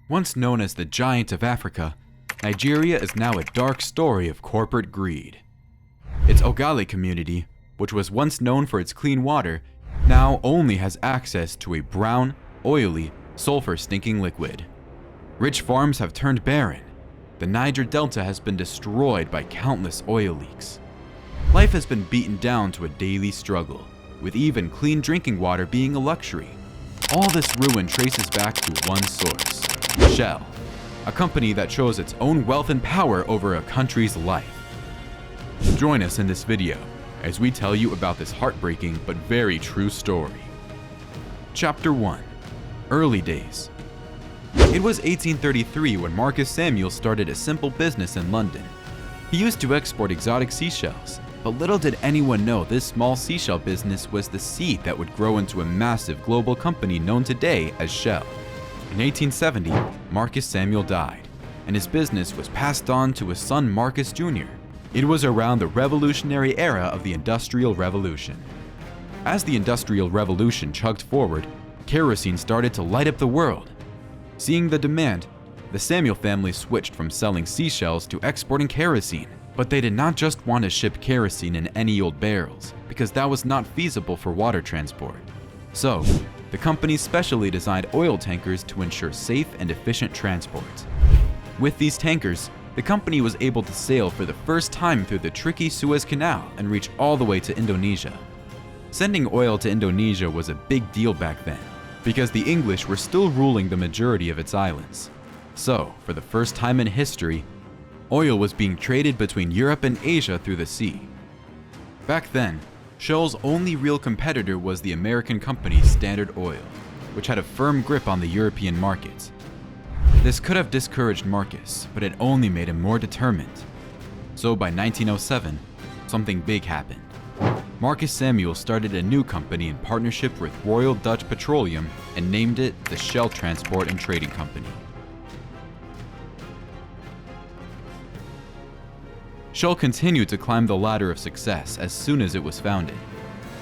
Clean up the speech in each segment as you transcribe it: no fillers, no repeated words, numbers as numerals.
Once known as the Giant of Africa, Nigeria is now a dark story of corporate greed. Its Ogale community, which was once known for its clean water, now only has access to a brown, oily, sulfur-stinking liquid. Rich farms have turned barren. The Niger Delta has been destroyed by countless oil leaks. Life has been beaten down to a daily struggle, with even clean drinking water being a luxury. All this ruin traces back to one source: Shell, a company that chose its own wealth and power over a country's life. Join us in this video as we tell you about this heartbreaking but very true story. Chapter 1. Early Days. It was 1833 when Marcus Samuel started a simple business in London. He used to export exotic seashells, but little did anyone know this small seashell business was the seed that would grow into a massive global company known today as Shell. In 1870, Marcus Samuel died, and his business was passed on to his son Marcus Jr. It was around the revolutionary era of the Industrial Revolution. As the Industrial Revolution chugged forward, kerosene started to light up the world. Seeing the demand, the Samuel family switched from selling seashells to exporting kerosene. But they did not just want to ship kerosene in any old barrels, because that was not feasible for water transport. So, the company specially designed oil tankers to ensure safe and efficient transport. With these tankers, the company was able to sail for the first time through the tricky Suez Canal and reach all the way to Indonesia. Sending oil to Indonesia was a big deal back then, because the English were still ruling the majority of its islands. So, for the first time in history, oil was being traded between Europe and Asia through the sea. Back then, Shell's only real competitor was the American company Standard Oil, which had a firm grip on the European market. This could have discouraged Marcus, but it only made him more determined. So by 1907, something big happened. Marcus Samuel started a new company in partnership with Royal Dutch Petroleum and named it the Shell Transport and Trading Company. Shell continued to climb the ladder of success as soon as it was founded.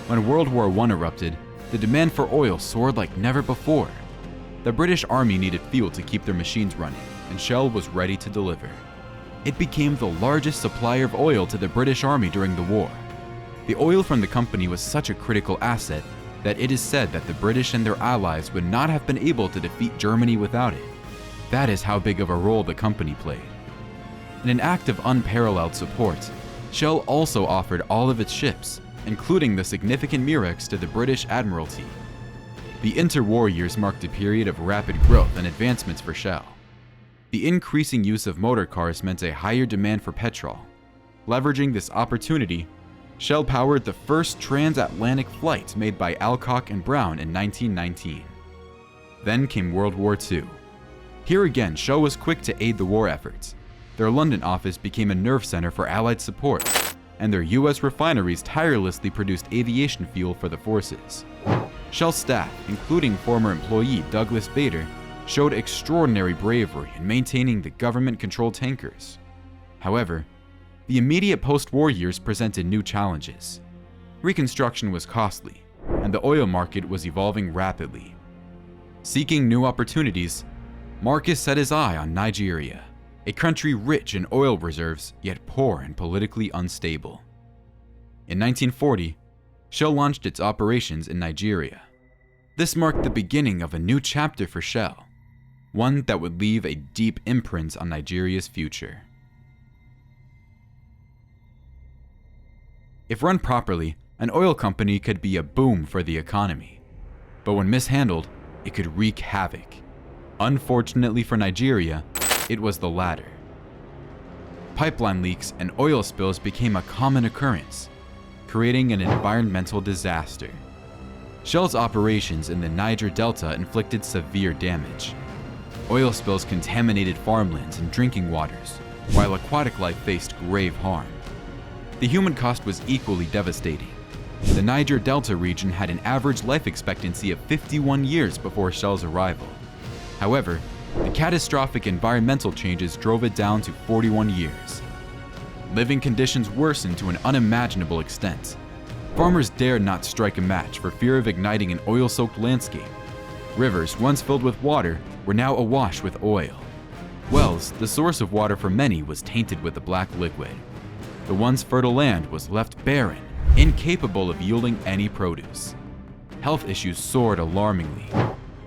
When World War I erupted, the demand for oil soared like never before. The British Army needed fuel to keep their machines running, and Shell was ready to deliver. It became the largest supplier of oil to the British Army during the war. The oil from the company was such a critical asset that it is said that the British and their allies would not have been able to defeat Germany without it. That is how big of a role the company played. In an act of unparalleled support, Shell also offered all of its ships, including the significant Murex, to the British Admiralty. The interwar years marked a period of rapid growth and advancements for Shell. The increasing use of motor cars meant a higher demand for petrol. Leveraging this opportunity, Shell powered the first transatlantic flight made by Alcock and Brown in 1919. Then came World War II. Here again, Shell was quick to aid the war efforts. Their London office became a nerve center for Allied support, and their US refineries tirelessly produced aviation fuel for the forces. Shell staff, including former employee Douglas Bader, showed extraordinary bravery in maintaining the government-controlled tankers. However, the immediate post-war years presented new challenges. Reconstruction was costly, and the oil market was evolving rapidly. Seeking new opportunities, Marcus set his eye on Nigeria, a country rich in oil reserves yet poor and politically unstable. In 1940, Shell launched its operations in Nigeria. This marked the beginning of a new chapter for Shell, one that would leave a deep imprint on Nigeria's future. If run properly, an oil company could be a boom for the economy. But when mishandled, it could wreak havoc. Unfortunately for Nigeria, it was the latter. Pipeline leaks and oil spills became a common occurrence, creating an environmental disaster. Shell's operations in the Niger Delta inflicted severe damage. Oil spills contaminated farmlands and drinking waters, while aquatic life faced grave harm. The human cost was equally devastating. The Niger Delta region had an average life expectancy of 51 years before Shell's arrival. However, the catastrophic environmental changes drove it down to 41 years. Living conditions worsened to an unimaginable extent. Farmers dared not strike a match for fear of igniting an oil-soaked landscape. Rivers, once filled with water, were now awash with oil. Wells, the source of water for many, was tainted with the black liquid. The once fertile land was left barren, incapable of yielding any produce. Health issues soared alarmingly.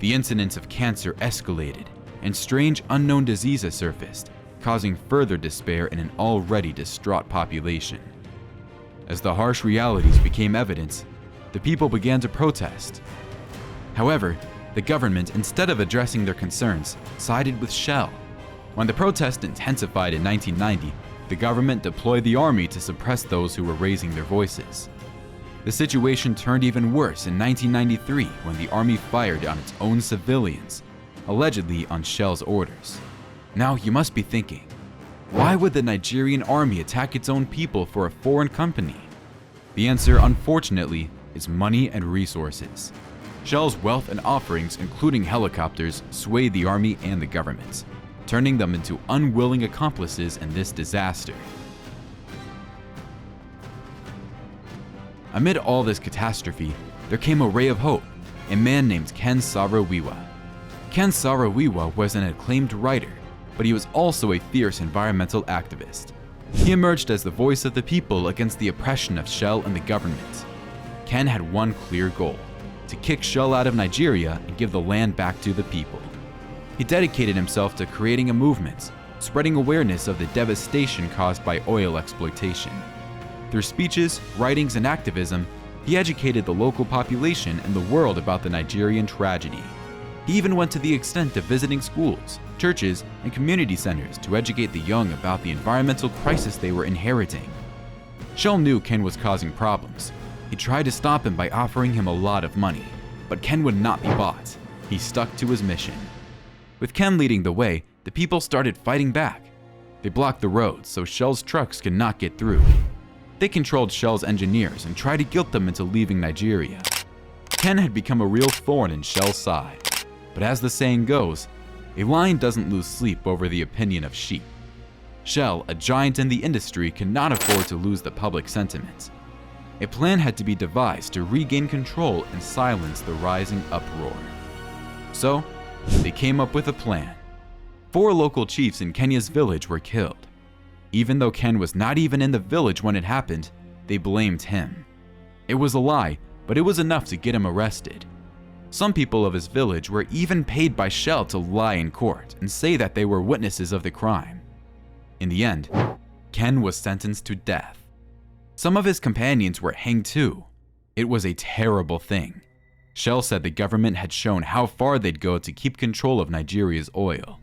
The incidence of cancer escalated, and strange unknown diseases surfaced, causing further despair in an already distraught population. As the harsh realities became evident, the people began to protest. However, the government, instead of addressing their concerns, sided with Shell. When the protest intensified in 1990, the government deployed the army to suppress those who were raising their voices. The situation turned even worse in 1993 when the army fired on its own civilians, allegedly on Shell's orders. Now you must be thinking, why would the Nigerian army attack its own people for a foreign company? The answer, unfortunately, is money and resources. Shell's wealth and offerings, including helicopters, swayed the army and the government, turning them into unwilling accomplices in this disaster. Amid all this catastrophe, there came a ray of hope, a man named Ken Saro-Wiwa. Ken Saro-Wiwa was an acclaimed writer, but he was also a fierce environmental activist. He emerged as the voice of the people against the oppression of Shell and the government. Ken had one clear goal: to kick Shell out of Nigeria and give the land back to the people. He dedicated himself to creating a movement, spreading awareness of the devastation caused by oil exploitation. Through speeches, writings, and activism, he educated the local population and the world about the Nigerian tragedy. He even went to the extent of visiting schools, churches, and community centers to educate the young about the environmental crisis they were inheriting. Shell knew Ken was causing problems. He tried to stop him by offering him a lot of money, but Ken would not be bought. He stuck to his mission. With Ken leading the way, the people started fighting back. They blocked the roads so Shell's trucks could not get through. They controlled Shell's engineers and tried to guilt them into leaving Nigeria. Ken had become a real thorn in Shell's side. But as the saying goes, a lion doesn't lose sleep over the opinion of sheep. Shell, a giant in the industry, could not afford to lose the public sentiment. A plan had to be devised to regain control and silence the rising uproar. So, they came up with a plan. 4 local chiefs in Kenya's village were killed. Even though Ken was not even in the village when it happened, they blamed him. It was a lie, but it was enough to get him arrested. Some people of his village were even paid by Shell to lie in court and say that they were witnesses of the crime. In the end, Ken was sentenced to death. Some of his companions were hanged too. It was a terrible thing. Shell said the government had shown how far they'd go to keep control of Nigeria's oil.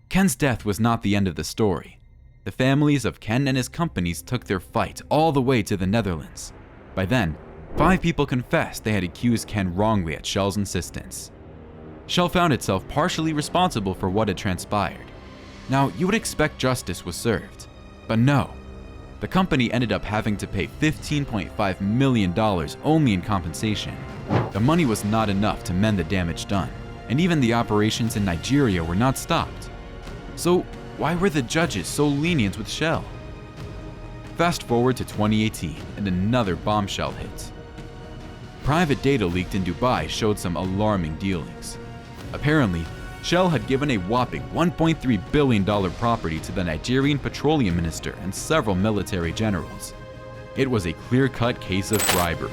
Ken's death was not the end of the story. The families of Ken and his companies took their fight all the way to the Netherlands. By then, 5 people confessed they had accused Ken wrongly at Shell's insistence. Shell found itself partially responsible for what had transpired. Now, you would expect justice was served, but no. The company ended up having to pay $15.5 million only in compensation. The money was not enough to mend the damage done, and even the operations in Nigeria were not stopped. So, why were the judges so lenient with Shell? Fast forward to 2018, and another bombshell hit. Private data leaked in Dubai showed some alarming dealings. Apparently, Shell had given a whopping $1.3 billion property to the Nigerian petroleum minister and several military generals. It was a clear-cut case of bribery.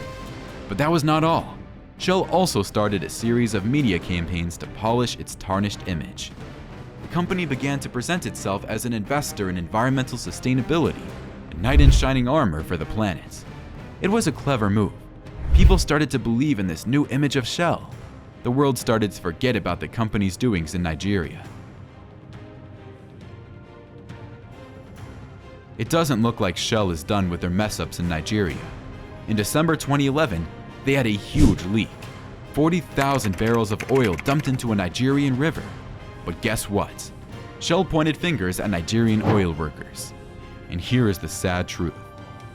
But that was not all. Shell also started a series of media campaigns to polish its tarnished image. The company began to present itself as an investor in environmental sustainability, a knight in shining armor for the planet. It was a clever move. People started to believe in this new image of Shell. The world started to forget about the company's doings in Nigeria. It doesn't look like Shell is done with their mess-ups in Nigeria. In December 2011, they had a huge leak. 40,000 barrels of oil dumped into a Nigerian river. But guess what? Shell pointed fingers at Nigerian oil workers. And here is the sad truth.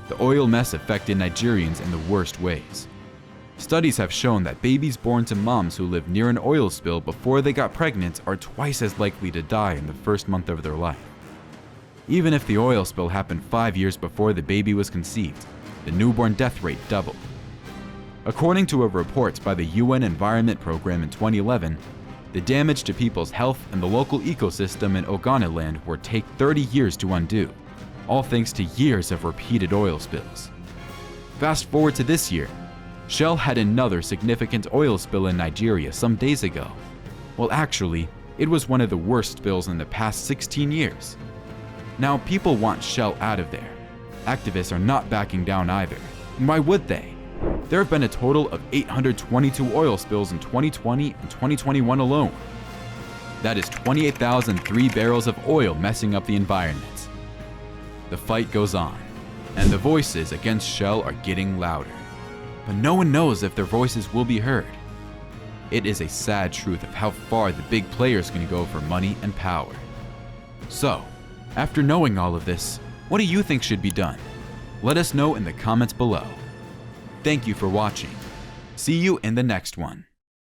The oil mess affected Nigerians in the worst ways. Studies have shown that babies born to moms who live near an oil spill before they got pregnant are twice as likely to die in the first month of their life. Even if the oil spill happened 5 years before the baby was conceived, the newborn death rate doubled. According to a report by the UN Environment Program in 2011, the damage to people's health and the local ecosystem in Ogoniland would take 30 years to undo, all thanks to years of repeated oil spills. Fast forward to this year, Shell had another significant oil spill in Nigeria some days ago. Well, actually, it was one of the worst spills in the past 16 years. Now, people want Shell out of there. Activists are not backing down either. And why would they? There have been a total of 822 oil spills in 2020 and 2021 alone. That is 28,003 barrels of oil messing up the environment. The fight goes on, and the voices against Shell are getting louder. But no one knows if their voices will be heard. It is a sad truth of how far the big players can go for money and power. So, after knowing all of this, what do you think should be done? Let us know in the comments below. Thank you for watching. See you in the next one.